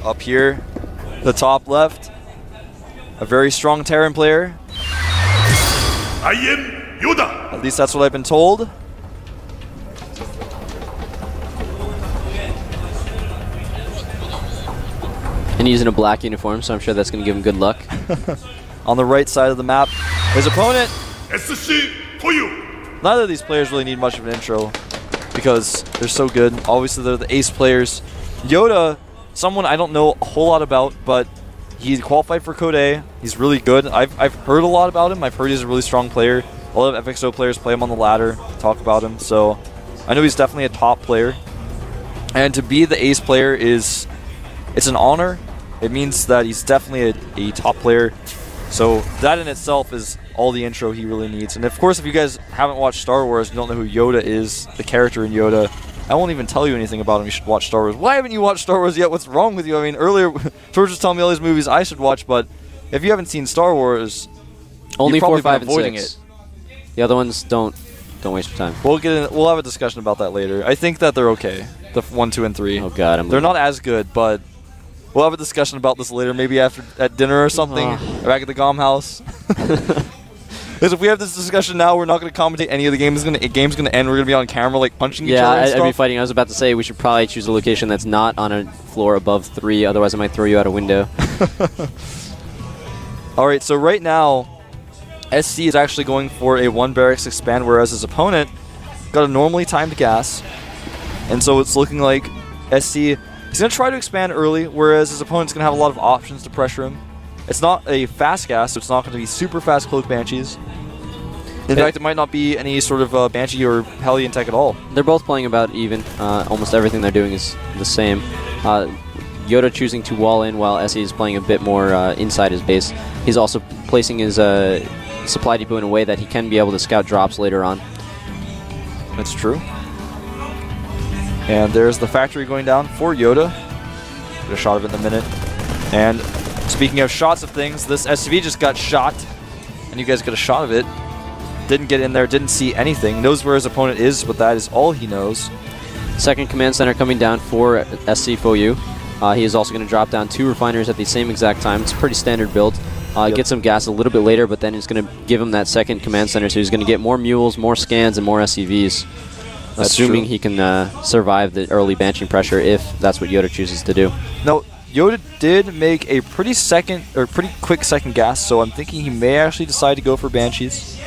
up here, the top left. A very strong Terran player. I am Yoda. At least that's what I've been told. And he's in a black uniform, so I'm sure that's going to give him good luck. On the right side of the map, his opponent. SC for you. Neither of these players really need much of an intro because they're so good. Obviously, they're the ace players. Yoda, someone I don't know a whole lot about, but he qualified for Code A. He's really good. I've heard a lot about him. I've heard he's a really strong player. A lot of FXO players play him on the ladder, talk about him. So I know he's definitely a top player. And to be the ace player it's an honor. It means that he's definitely a top player. So that in itself is all the intro he really needs. And of course, if you guys haven't watched Star Wars and don't know who Yoda is, the character in Yoda, I won't even tell you anything about him. You should watch Star Wars. Why haven't you watched Star Wars yet? What's wrong with you? I mean, earlier, George was telling me all these movies I should watch, but if you haven't seen Star Wars, only you've 4, probably 5, been and avoiding 6. it. The other ones don't waste your time. We'll have a discussion about that later. I think that they're okay. The 1, 2, and 3. Oh God, they're not as good, but we'll have a discussion about this later, maybe after at dinner or something, back at the GOM house. Because if we have this discussion now, we're not going to commentate any of the games. The game's going to end. We're going to be on camera, like punching each other. Yeah, I'd be fighting. I was about to say we should probably choose a location that's not on a floor above 3. Otherwise, I might throw you out a window. All right, so right now, SC is actually going for a 1 barracks expand, whereas his opponent got a normally timed gas. And so it's looking like SC, he's going to try to expand early, whereas his opponent's going to have a lot of options to pressure him. It's not a fast gas, so it's not going to be super fast Cloak Banshees. In fact, it might not be any sort of Banshee or Hellion tech at all. They're both playing about even. Almost everything they're doing is the same. Yoda choosing to wall in while SE is playing a bit more inside his base. He's also placing his supply depot in a way that he can be able to scout drops later on. That's true. And there's the factory going down for Yoda. Get a shot of it in a minute. And speaking of shots of things, this SCV just got shot. And you guys got a shot of it. Didn't get in there, didn't see anything. Knows where his opponent is, but that is all he knows. Second command center coming down for SC Foyu. He is also going to drop down 2 refiners at the same exact time. It's a pretty standard build. Get some gas a little bit later, but then it's going to give him that second command center, so he's going to get more mules, more scans, and more SCVs. That's assuming true. he can survive the early banshee pressure if that's what Yoda chooses to do. No, Yoda did make a pretty quick second gas, so I'm thinking he may actually decide to go for Banshees.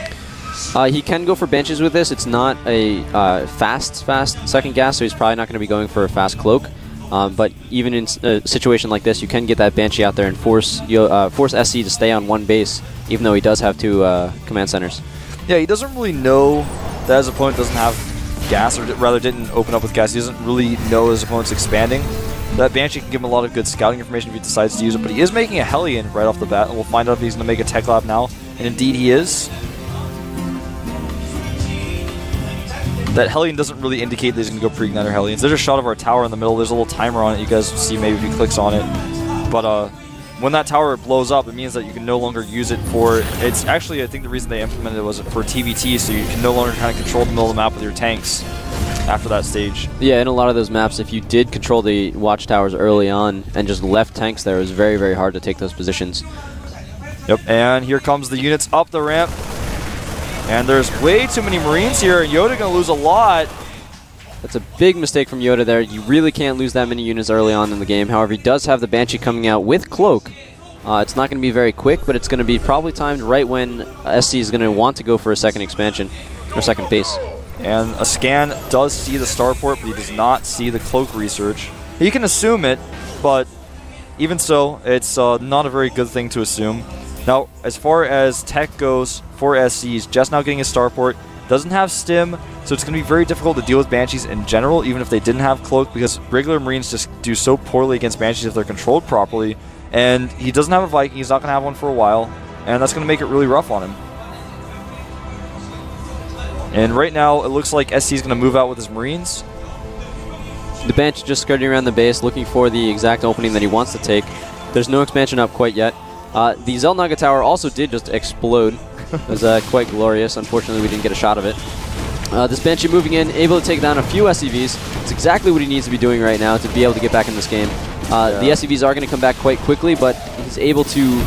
He can go for Banshees with this. It's not a fast second gas, so he's probably not going to be going for a fast cloak. But even in a situation like this, you can get that Banshee out there and force SC to stay on 1 base, even though he does have 2 command centers. Yeah, he doesn't really know that his opponent doesn't have gas, or rather didn't open up with gas. He doesn't really know his opponent's expanding. That Banshee can give him a lot of good scouting information if he decides to use it, but he is making a Hellion right off the bat, and we'll find out if he's going to make a Tech Lab now. And indeed he is. That Hellion doesn't really indicate that he's going to go pre-igniter Hellions. There's a shot of our tower in the middle. There's a little timer on it. You guys see maybe if he clicks on it. But when that tower blows up, it means that you can no longer use it for... It's actually, I think the reason they implemented it was for TVT, so you can no longer kind of control the middle of the map with your tanks after that stage. Yeah, in a lot of those maps, if you did control the watchtowers early on and just left tanks there, it was very, very hard to take those positions. Yep, and here comes the units up the ramp. And there's way too many Marines here, and Yoda gonna lose a lot. That's a big mistake from Yoda there. You really can't lose that many units early on in the game. However, he does have the Banshee coming out with Cloak. It's not going to be very quick, but it's going to be probably timed right when SC is going to want to go for a second expansion, or second base. And a scan does see the starport, but he does not see the Cloak research. He can assume it, but even so, it's not a very good thing to assume. Now, as far as tech goes for SC, he's just now getting his starport. Doesn't have stim, so it's going to be very difficult to deal with Banshees in general, even if they didn't have Cloak, because regular Marines just do so poorly against Banshees if they're controlled properly. And he doesn't have a Viking, he's not going to have one for a while, and that's going to make it really rough on him. And right now, it looks like SC is going to move out with his Marines. The Banshee just skirting around the base, looking for the exact opening that he wants to take. There's no expansion up quite yet. The Xel'Naga Tower also did just explode. It was quite glorious. Unfortunately, we didn't get a shot of it. This Banshee moving in, able to take down a few SCVs. It's exactly what he needs to be doing right now to be able to get back in this game. The SCVs are going to come back quite quickly, but he's able to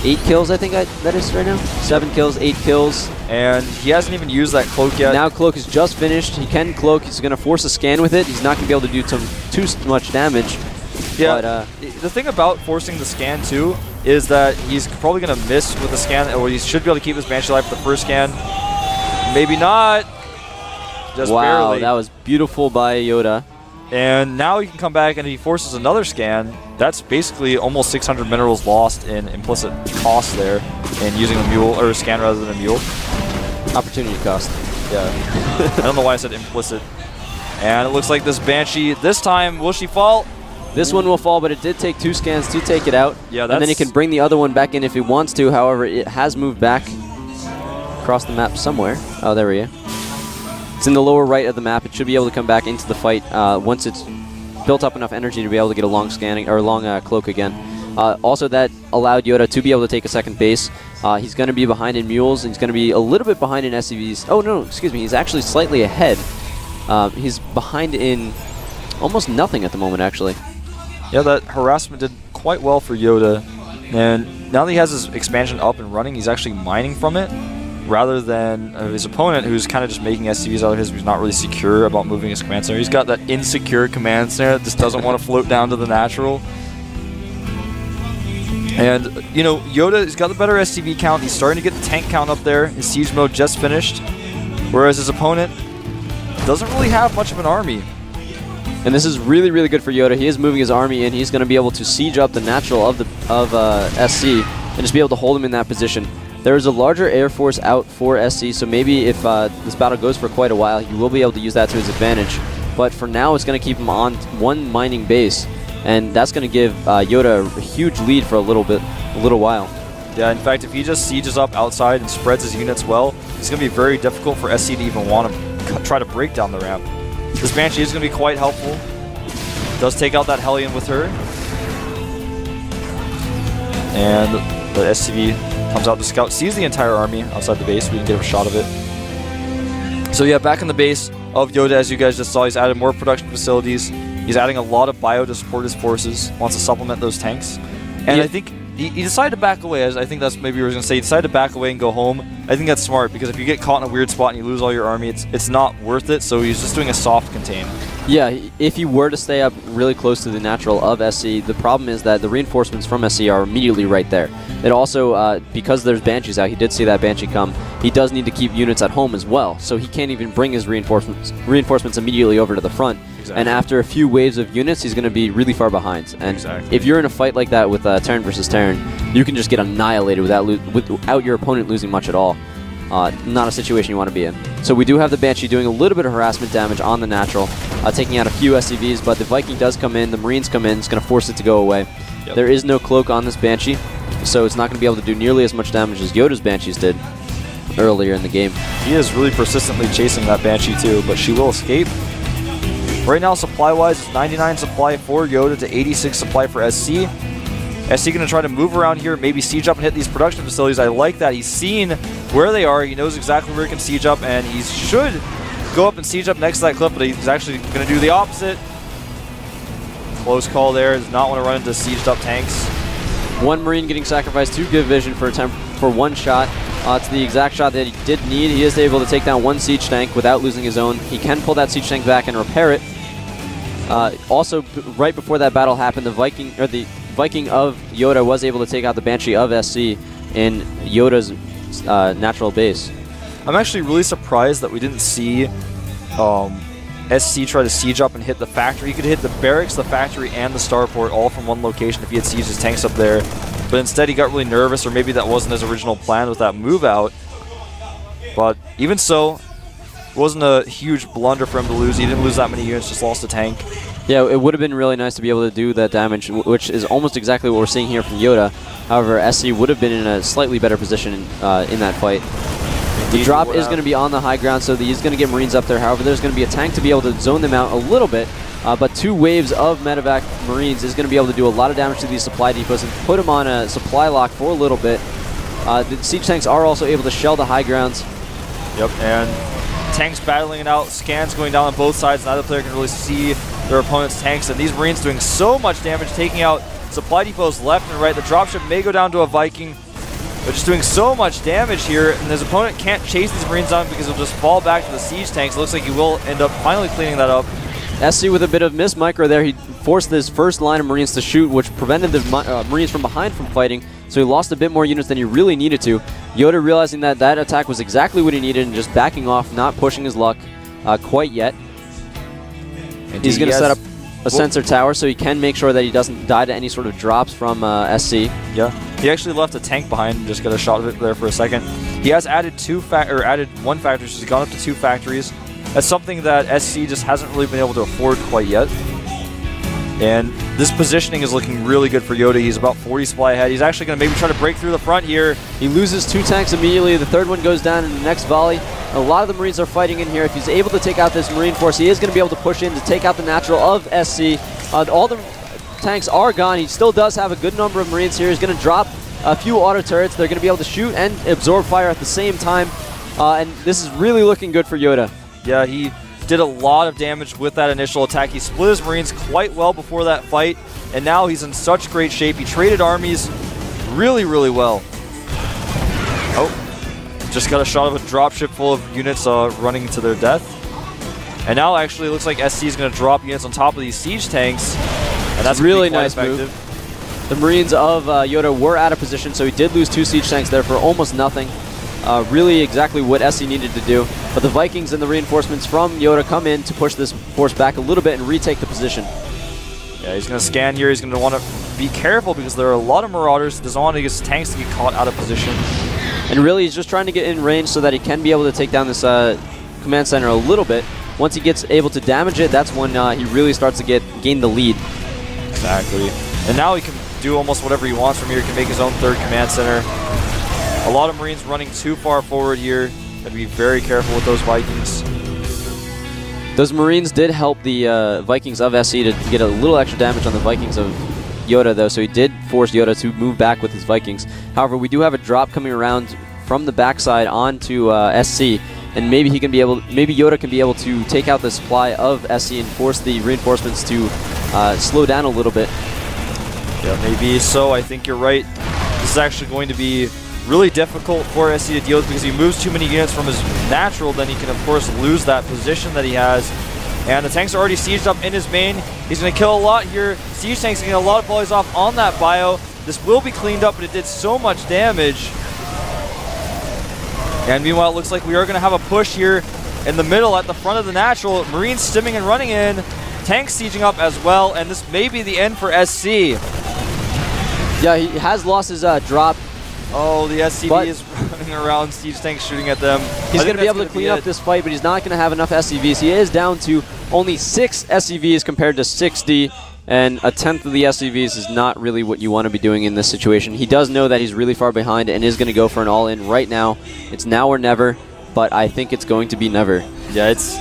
8 kills, I think that is right now. 7 kills, 8 kills. And he hasn't even used that cloak yet. Now cloak is just finished. He can cloak. He's going to force a scan with it. He's not going to be able to do too much damage. Yeah, but, the thing about forcing the scan, too, is that he's probably going to miss with the scan, or he should be able to keep his Banshee alive for the first scan. Maybe not. Just wow, barely. That was beautiful by Yoda. And now he can come back and he forces another scan. That's basically almost 600 minerals lost in implicit cost there, and using a mule, or a scan rather than a mule. Opportunity cost. Yeah. I don't know why I said implicit. And it looks like this Banshee, this time, will she fall? This one will fall, but it did take 2 scans to take it out. Yeah, and then he can bring the other one back in if he wants to. However, it has moved back across the map somewhere. Oh, there we go. It's in the lower right of the map. It should be able to come back into the fight once it's built up enough energy to be able to get a long scanning or long cloak again. Also, that allowed Yoda to be able to take a second base. He's going to be behind in mules. And he's going to be a little bit behind in SCVs. Oh no, excuse me. He's actually slightly ahead. He's behind in almost nothing at the moment, actually. Yeah, that harassment did quite well for Yoda. And now that he has his expansion up and running, he's actually mining from it, rather than his opponent, who's kind of just making SCVs out of his, who's not really secure about moving his command center. He's got that insecure command center that just doesn't want to float down to the natural. And, you know, Yoda has got the better SCV count. He's starting to get the tank count up there. His siege mode just finished, whereas his opponent doesn't really have much of an army. And this is really, really good for Yoda. He is moving his army in. He's going to be able to siege up the natural of SC and just be able to hold him in that position. There is a larger air force out for SC, so maybe if this battle goes for quite a while, he will be able to use that to his advantage. But for now, it's going to keep him on one mining base, and that's going to give Yoda a huge lead for a little while. Yeah, in fact, if he just sieges up outside and spreads his units well, it's going to be very difficult for SC to even want to try to break down the ramp. This Banshee is going to be quite helpful. Does take out that Hellion with her. And the SCV comes out to scout, sees the entire army outside the base. We can get a shot of it. So yeah, back in the base of Yoda, as you guys just saw, he's added more production facilities. He's adding a lot of bio to support his forces, wants to supplement those tanks. And yeah. I think he decided to back away. I think that's maybe what I was going to say. He decided to back away and go home. I think that's smart, because if you get caught in a weird spot and you lose all your army, it's not worth it. So he's just doing a soft contain. Yeah, if you were to stay up really close to the natural of SC, the problem is that the reinforcements from SC are immediately right there. It also, because there's Banshees out, he did see that Banshee come, he does need to keep units at home as well, so he can't even bring his reinforcements immediately over to the front. Exactly. And after a few waves of units, he's going to be really far behind. And if you're in a fight like that with Terran versus Terran, you can just get annihilated without your opponent losing much at all. Not a situation you want to be in. So we do have the Banshee doing a little bit of harassment damage on the natural, taking out a few SCVs, but the Viking does come in, the Marines come in, it's going to force it to go away. Yep. There is no cloak on this Banshee, so it's not going to be able to do nearly as much damage as Yoda's Banshees did earlier in the game. He is really persistently chasing that Banshee too, but she will escape. Right now, supply-wise, it's 99 supply for Yoda to 86 supply for SC. SC going to try to move around here, maybe siege up and hit these production facilities. I like that. He's seen where they are. He knows exactly where he can siege up, and he should go up and siege up next to that cliff, but he's actually going to do the opposite. Close call there. Does not want to run into sieged up tanks. One Marine getting sacrificed to Good Vision for one shot. It's the exact shot that he did need. He is able to take down one siege tank without losing his own. He can pull that siege tank back and repair it. Also, right before that battle happened, the Viking of Yoda was able to take out the Banshee of SC in Yoda's natural base. I'm actually really surprised that we didn't see SC try to siege up and hit the factory. He could hit the barracks, the factory, and the starport all from one location if he had sieged his tanks up there. But instead he got really nervous, or maybe that wasn't his original plan with that move out. But even so, it wasn't a huge blunder for him to lose. He didn't lose that many units, just lost a tank. Yeah, it would have been really nice to be able to do that damage, which is almost exactly what we're seeing here from Yoda. However, SC would have been in a slightly better position in that fight. The drop is going to be on the high ground, so he's going to get Marines up there. However, there's going to be a tank to be able to zone them out a little bit, but 2 waves of medevac Marines is going to be able to do a lot of damage to these supply depots and put them on a supply lock for a little bit. The siege tanks are also able to shell the high grounds. Yep, and tanks battling it out, scans going down on both sides. Neither player can really see their opponent's tanks, and these Marines doing so much damage, taking out supply depots left and right. The dropship may go down to a Viking, but just doing so much damage here, and his opponent can't chase these Marines down because he'll just fall back to the siege tanks. It looks like he will end up finally cleaning that up. SC with a bit of miss micro there. He forced his first line of Marines to shoot, which prevented the Marines from behind from fighting, so he lost a bit more units than he really needed to. Yoda realizing that that attack was exactly what he needed and just backing off, not pushing his luck quite yet. And he's going to set up a sensor tower so he can make sure that he doesn't die to any sort of drops from SC. Yeah, he actually left a tank behind and just got a shot of it there for a second. He has added one factory, so he's gone up to 2 factories. That's something that SC just hasn't really been able to afford quite yet. And this positioning is looking really good for Yoda. He's about 40 supply ahead. He's actually going to maybe try to break through the front here. He loses 2 tanks immediately. The third one goes down in the next volley. A lot of the Marines are fighting in here. If he's able to take out this Marine force, he is going to be able to push in to take out the natural of SC. All the tanks are gone. He still does have a good number of Marines here. He's going to drop a few auto turrets. They're going to be able to shoot and absorb fire at the same time. And this is really looking good for Yoda. Yeah, he did a lot of damage with that initial attack. He split his Marines quite well before that fight, and now he's in such great shape. He traded armies really, really well. Oh, just got a shot of a dropship full of units running to their death. And now actually it looks like SC is going to drop units on top of these siege tanks, and that's really quite nice effective move. The Marines of Yoda were out of position, so he did lose 2 siege tanks there for almost nothing. Really exactly what SC needed to do. But the Vikings and the reinforcements from Yoda come in to push this force back a little bit and retake the position. Yeah, he's going to scan here. He's going to want to be careful because there are a lot of Marauders. He doesn't want his tanks to get caught out of position. And really, he's just trying to get in range so that he can be able to take down this command center a little bit. Once he gets able to damage it, that's when he really starts to gain the lead. Exactly. And now he can do almost whatever he wants from here. He can make his own 3rd command center. A lot of Marines running too far forward here. Got to be very careful with those Vikings. Those Marines did help the Vikings of SC to get a little extra damage on the Vikings of Yoda, though, so he did force Yoda to move back with his Vikings. However, we do have a drop coming around from the backside onto SC, and maybe Yoda can be able to take out the supply of SC and force the reinforcements to slow down a little bit. Yeah, maybe so. I think you're right. This is actually going to be really difficult for SC to deal with because he moves too many units from his natural, then he can of course lose that position that he has. And the tanks are already sieged up in his main. He's going to kill a lot here. Siege tanks getting a lot of volleys off on that bio. This will be cleaned up, but it did so much damage. And meanwhile, it looks like we are going to have a push here in the middle at the front of the natural. Marines stimming and running in. Tanks sieging up as well, and this may be the end for SC. Yeah, he has lost his drop. Oh, the SCV is running around, siege tanks shooting at them. He's going to be able to clean up this fight, but he's not going to have enough SCVs. He is down to only 6 SCVs compared to 60, and a 10th of the SCVs is not really what you want to be doing in this situation. He does know that he's really far behind and is going to go for an all-in right now. It's now or never, but I think it's going to be never. Yeah, it's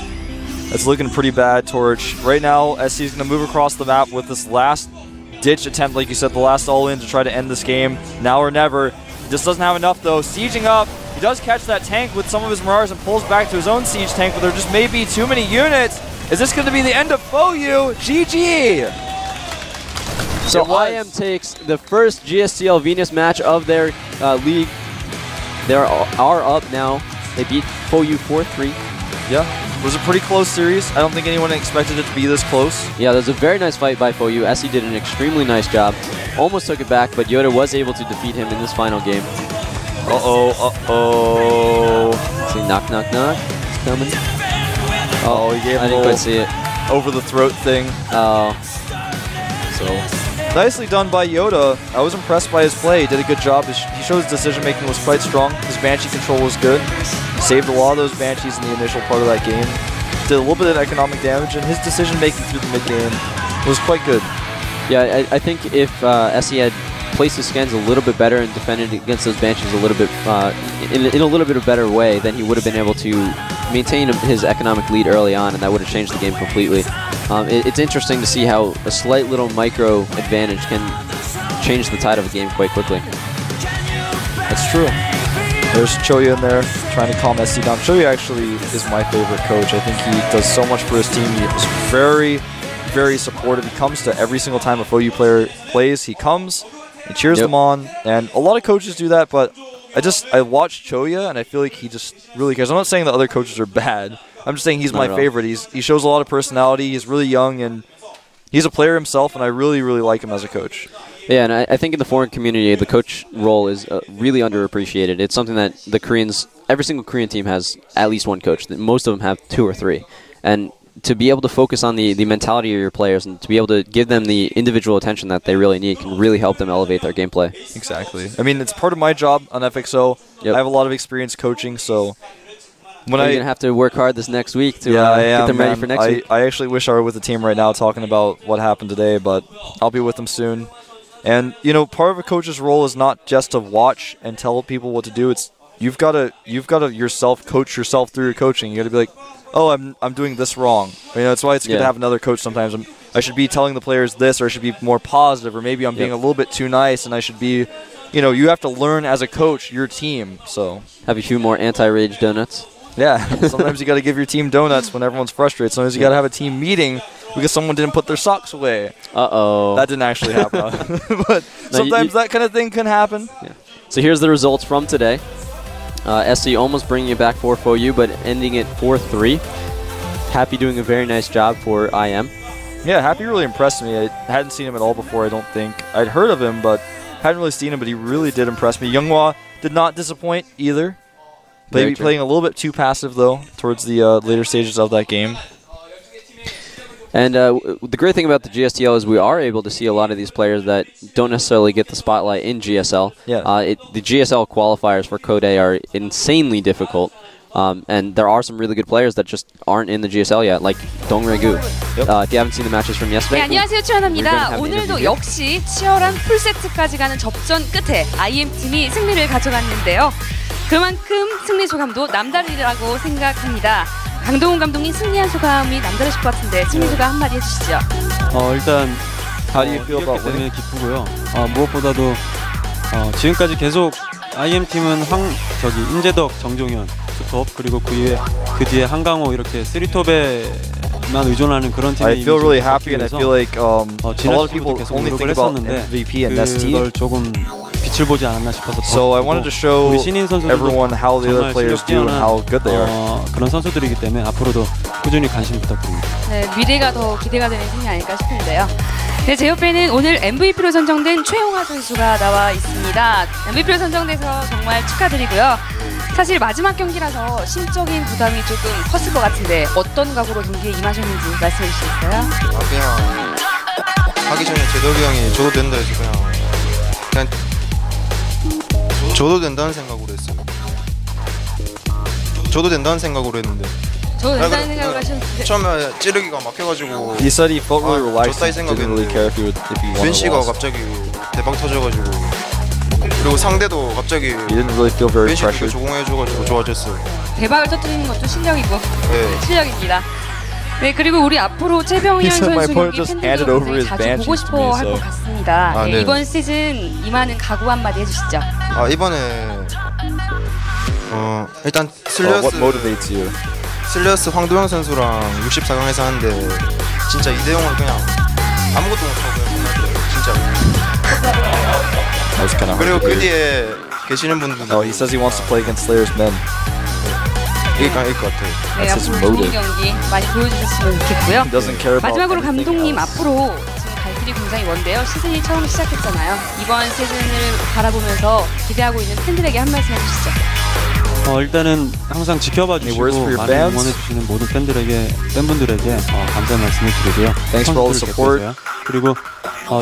looking pretty bad, Torch. Right now, SC is going to move across the map with this last ditch attempt, like you said, the last all-in to try to end this game. Now or never. Just doesn't have enough though. Sieging up. He does catch that tank with some of his Marauders and pulls back to his own siege tank, but there just may be too many units. Is this going to be the end of FoYu? GG! So IM takes the first GSTL Venus match of their league. They are up now. They beat FoYu 4-3. Yeah. It was a pretty close series. I don't think anyone expected it to be this close. Yeah, that was a very nice fight by FoYu. SC did an extremely nice job. Almost took it back, but Yoda was able to defeat him in this final game. See, knock, knock, knock. It's coming. Oh, he gave I didn't quite see it. Over the throat thing. Oh. So, nicely done by Yoda. I was impressed by his play. He did a good job. He showed his decision making was quite strong. His Banshee control was good. Saved a lot of those Banshees in the initial part of that game. Did a little bit of economic damage, and his decision making through the mid game was quite good. Yeah, I think if SC had placed his scans a little bit better and defended against those Banshees a little bit in a little bit of a better way, then he would have been able to maintain his economic lead early on, and that would have changed the game completely. It's interesting to see how a slight little micro advantage can change the tide of a game quite quickly. That's true. There's Choya in there trying to calm SC down. Choya actually is my favorite coach. I think he does so much for his team. He is very, very supportive. He comes to every single time a FOU player plays. He comes and cheers them on. And a lot of coaches do that, but I watch Choya, and I feel like he just really cares. I'm not saying the other coaches are bad. I'm just saying he's my favorite. He shows a lot of personality. He's really young, and he's a player himself, and I really, really like him as a coach. Yeah, and I think in the foreign community, the coach role is really underappreciated. It's something that the Koreans, every single Korean team has at least one coach. Most of them have 2 or 3. And to be able to focus on the mentality of your players and to be able to give them the individual attention that they really need can really help them elevate their gameplay. Exactly. I mean, it's part of my job on FXO. Yep. I have a lot of experience coaching, so You're going to have to work hard this next week to get them ready for next week. I actually wish I were with the team right now talking about what happened today, but I'll be with them soon. And, part of a coach's role is not just to watch and tell people what to do. It's you've got to yourself coach yourself through your coaching. You got to be like, oh, I'm doing this wrong. That's why it's good to have another coach sometimes. I should be telling the players this, or I should be more positive, or maybe I'm being a little bit too nice, and I should be, you have to learn as a coach your team. So have a few more anti-rage donuts. Yeah, sometimes you got to give your team donuts when everyone's frustrated. Sometimes you got to have a team meeting because someone didn't put their socks away. Uh-oh. That didn't actually happen. But sometimes that kind of thing can happen. Yeah. So here's the results from today. SC almost bringing it back for FOU, but ending it 4-3. Happy doing a very nice job for IM. Yeah, Happy really impressed me. I hadn't seen him at all before, I don't think. I'd heard of him, but hadn't really seen him, but he really did impress me. Younghwa did not disappoint either. Maybe playing a little bit too passive, though, towards the later stages of that game. And the great thing about the GSTL is we are able to see a lot of these players that don't necessarily get the spotlight in GSL. Yeah. The GSL qualifiers for Code are insanely difficult. And there are some really good players that just aren't in the GSL yet, like Dong Regu. If you haven't seen the matches from yesterday. 네, 안녕하세요. 최연아입니다. 오늘도 역시 치열한 풀세트까지 가는 접전 끝에 IM팀이 승리를 가져갔는데요. 그만큼 승리 소감도 남다르리라고 생각합니다. 강동훈 감독님 승리한 소감이 남다르실 것 같은데 승리 소감 한마디 해주시죠. 일단 How do you feel about 이겼기 때문에 winning? 기쁘고요. 무엇보다도 지금까지 계속 IM팀은 인재덕, 정종현, 투톱 그리고 그 뒤에 한강호 이렇게 3톱에만 의존하는 그런 팀의 I feel really happy, and I 그래서 feel like a lot of people 계속 only 노력을 think about 했었는데 MVP and ST. 그걸 조금 빛을 보지 않았나 싶어서 So I wanted to show 우리 신인 선수들도 everyone how the other 정말 players do and how good they are. 그런 선수들이기 때문에 앞으로도 꾸준히 관심 부탁드립니다. 네, 미래가 더 기대가 되는 승리 아닐까 싶은데요. 네, 제 옆에는 오늘 MVP로 선정된 최용화 선수가 나와 있습니다. MVP로 선정돼서 정말 축하드리고요. 사실 마지막 경기라서 심적인 부담이 조금 컸을 것 같은데 어떤 각오로 경기에 임하셨는지 말씀해 주시겠어요? 그냥 하기 전에 제덕이 형이 줘도 된다 해서 그냥 줘도 된다는 생각으로 했어요. 줘도 된다는 생각으로 했는데 저도 된다는 생각을 하셨는데 처음에 찌르기가 막혀가지고 He said he felt really relaxed. 줬다 이 Didn't really 생각했는데 care if he won 벤 or 씨가 lost. 갑자기 대박 터져가지고 그리고 상대도 갑자기 He didn't really feel very 벤 씨도 pressured. 조공해줘가지고 좋아졌어요. 대박을 터뜨리는 것도 실력이고 네. 실력입니다. 네, 그리고 우리 앞으로 최병현 He said my 선수 opponent 경기 just handed over 팬들도 his 자주 badge 보고 to 싶어 me, 할 것 so. 같습니다. 아, 네, 네. 이번 시즌 임하는 각오 한마디 해주시죠. 이번에 일단 What motivates you? 슬리어스 황도영 선수랑 64강에서 하는데 진짜 2대0으로 그냥 아무것도 못하고 끝났어요. 진짜. That was kind of 그리고 hard to 그 hear. 뒤에 계시는 분들도 Oh, he says he wants to play against Slayer's men. 이길 것 같아요. 네, That's his 앞으로 좋은 motive. 경기 많이 보여주셨으면 좋겠고요. He doesn't care about 마지막으로 anything 감독님 else. 앞으로 지금 갈 길이 굉장히 먼데요. 시즌이 처음 시작했잖아요. 이번 시즌을 바라보면서 기대하고 있는 팬들에게 한 말씀 해주시죠. 일단은 항상 지켜봐 Any words for 주시고 your 많이 fans? 응원해 주시는 모든 팬분들에게 감사의 말씀을 드리고요. Thanks for all the 선수들 support. 대표해서요. 그리고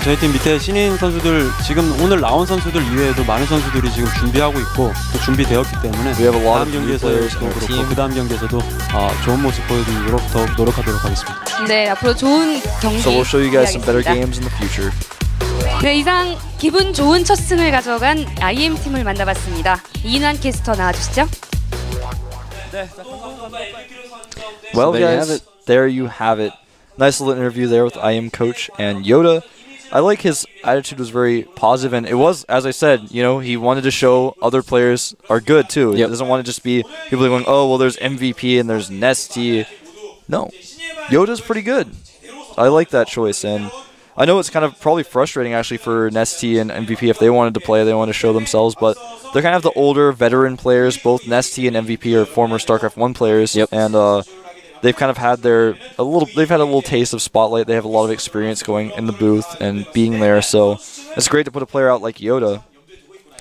저희 팀 밑에 신인 선수들 지금 오늘 나온 선수들 이외에도 많은 선수들이 지금 준비하고 있고 또 준비되었기 때문에 We have a lot 다음 of new 경기에서 players in our 그렇고 team. 그 다음 경기에서도 좋은 모습 보여드리도록 더욱 노력하도록 하겠습니다. 네, 앞으로 좋은 경기 So we'll show you guys some better 기대하겠습니다. games in the future. 네, 이상 기분 좋은 첫 승을 가져간 IM팀을 만나봤습니다. 이인환 캐스터 나와주시죠. Well, there you have guys, it. there you have it. Nice little interview there with IM coach and Yoda. I like his attitude was very positive, and it was, as I said, he wanted to show other players are good too. He Yep. doesn't want to just be people going, oh, well, there's MVP and there's Nesty. No, Yoda's pretty good. I like that choice, and I know it's kind of probably frustrating actually for Nesty and MVP if they wanted to play, they wanted to show themselves, but they're kind of the older veteran players. Both Nesty and MVP are former StarCraft 1 players, and they've kind of had they've had a little taste of spotlight. They have a lot of experience going in the booth and being there, so it's great to put a player out like Yoda.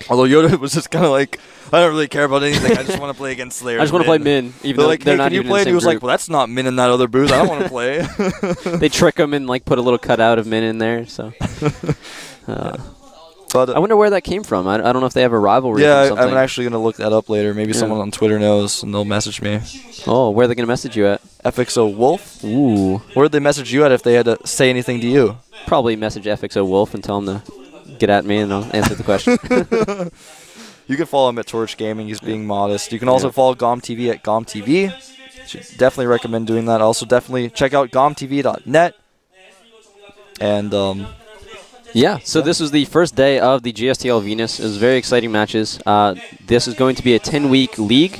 Although Yoda was just kind of like, I don't really care about anything. I just want to play against Slayer. I just want to play Min, even though like, they're hey, not can you even play? in the And he same was group. like, well, that's not Min in that other booth. I don't want to play. They trick him and like put a little cutout of Min in there. So, But I wonder where that came from. I don't know if they have a rivalry. yeah, or something. I'm actually gonna look that up later. Maybe someone on Twitter knows, and they'll message me. Oh, where are they gonna message you at? FXO Wolf. Ooh, Where'd they message you at if they had to say anything to you? probably message FXO Wolf and tell him to get at me, and I'll answer the question. You can follow him at Torch Gaming. He's being modest. You can also follow GomTV at GomTV. Should definitely recommend doing that. Also, definitely check out gomtv.net. And Yeah, so this was the first day of the GSTL Venus. It was very exciting matches. This is going to be a 10-week league,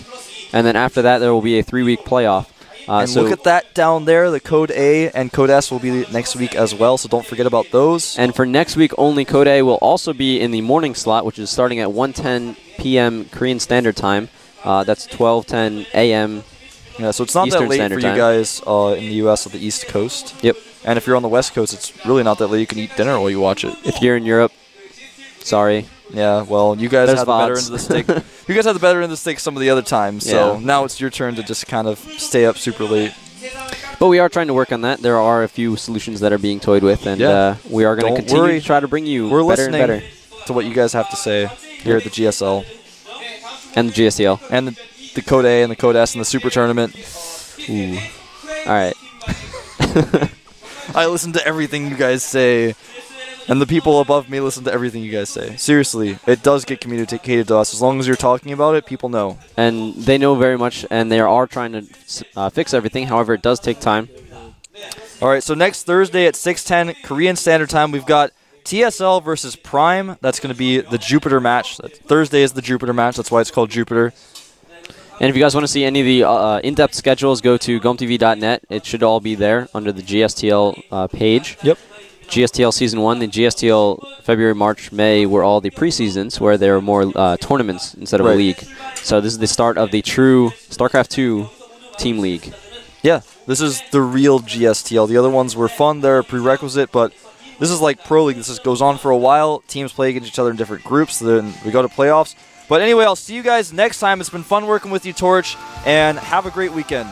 and then after that there will be a 3-week playoff. and So look at that down there. The Code A and Code S will be next week as well, so don't forget about those. And for next week only, Code A will also be in the morning slot, which is starting at 1:10 p.m. Korean Standard Time. That's 12:10 a.m. Yeah, so it's not Eastern that late Standard for you Time. guys in the U.S. on the East Coast. Yep. And if you're on the West Coast, it's really not that late. You can eat dinner while you watch it. If you're in Europe, sorry. Yeah, well, you guys There's had the better VODs. end of the stick. You guys had the better end of the stick some of the other times, so Yeah. now it's your turn to just kind of stay up super late. But we are trying to work on that. There are a few solutions that are being toyed with, and we are going to Don't continue worry. to try to bring you We're better and listening better. to what you guys have to say here at the GSL. And the GSTL. And the Code A and the Code S and the Super Tournament. Ooh. All right. I listen to everything you guys say, and the people above me listen to everything you guys say. Seriously, it does get communicated to us. As long as you're talking about it, people know. And they know very much, and they are trying to fix everything. However, it does take time. All right, so next Thursday at 6:10 Korean Standard Time, we've got TSL versus Prime. That's going to be the Jupiter match. Thursday is the Jupiter match. That's why it's called Jupiter. And if you guys want to see any of the in-depth schedules, go to gomtv.net. It should all be there under the GSTL page. Yep. GSTL Season 1, the GSTL February, March, May were all the preseasons where there were more tournaments instead of a Right. league. So this is the start of the true StarCraft 2 Team League. Yeah, this is the real GSTL. The other ones were fun. They're a prerequisite, but this is like Pro League. This goes on for a while. Teams play against each other in different groups. Then we go to playoffs. But anyway, I'll see you guys next time. It's been fun working with you, Torch, and have a great weekend.